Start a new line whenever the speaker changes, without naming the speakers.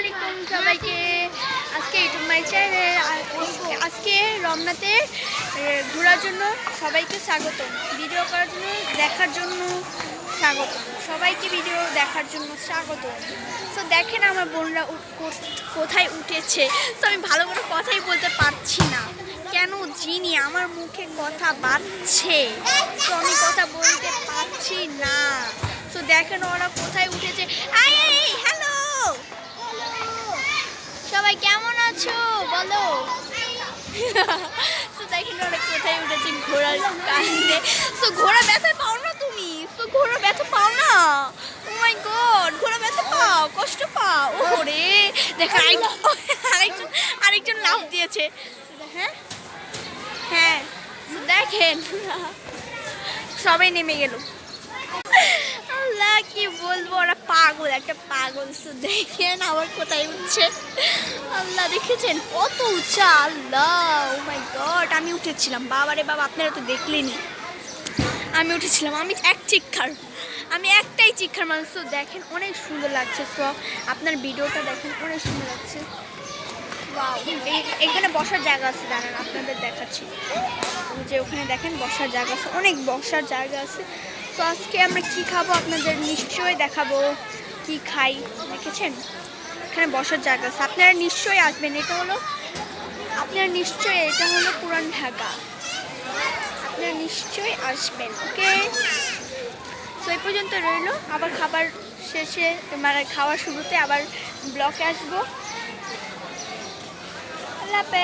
আলাইকুম সবাইকে। আজকে ইউটিউব মাই চ্যানেল। আজকে রমনাতে ঘোরার জন্য সবাইকে স্বাগত, ভিডিও করার জন্য দেখার জন্য স্বাগত, সবাইকে ভিডিও দেখার জন্য স্বাগত। তো দেখেন আমার বোনরা কোথায় উঠেছে। তো আমি ভালো করে কথাই বলতে পারছি না, কেন জিনি আমার মুখে কথা বাড়ছে, তো আমি কথা বলতে পারছি না। তো দেখেন ওরা কোথায় উঠেছে। হ্যালো সবাই, কেমন আছো বলো। তো দেখেন ওরা কোথায় উঠেছে, ঘোড়ার কান্দে। তো ঘোড়া ব্যথা পাও না তুমি? তো ঘোড়া ব্যথা পাও না? ও মাই গড, ঘোড়া ব্যথা পাও, কষ্ট পাও? ওরে দেখেন আরেকজন লাফ দিয়েছে। হ্যাঁ হ্যাঁ, দেখেন সবাই নেমে গেল। আল্লাহ কি বলবো, ওরা পাগল, একটা পাগল। দেখেন আবার কোথায় উঠছে। আল্লাহ দেখেছেন কত উঁচা। আল্লাহ ও মাই গড, আমি উঠেছিলাম। বাবারে বাবা, আপনারা তো দেখলেনি আমি উঠেছিলাম। আমি একটাই চিক্ষার মানুষ। তো দেখেন অনেক সুন্দর লাগছে। তো আপনার ভিডিওটা দেখেন, অনেক সুন্দর লাগছে। ওয়াও, এখানে বসার জায়গা আছে, দাঁড়ান আপনাদের দেখাচ্ছি। যে ওখানে দেখেন বসার জায়গা আছে, অনেক বসার জায়গা আছে। তো আজকে আমরা কি খাবো আপনাদের নিশ্চয়ই দেখাবো, কি খাই। দেখেছেন এখানে বসার জায়গা আছে, আপনারা নিশ্চয়ই আসবেন। এটা হলো পুরান ঢাকা, আপনারা নিশ্চয়ই আসবেন। ওকে, তো এই পর্যন্ত রইল। আবার খাবার শেষে মানে খাওয়ার শুরুতে আবার ব্লকে আসবো। আল্লাহ হাফেজ।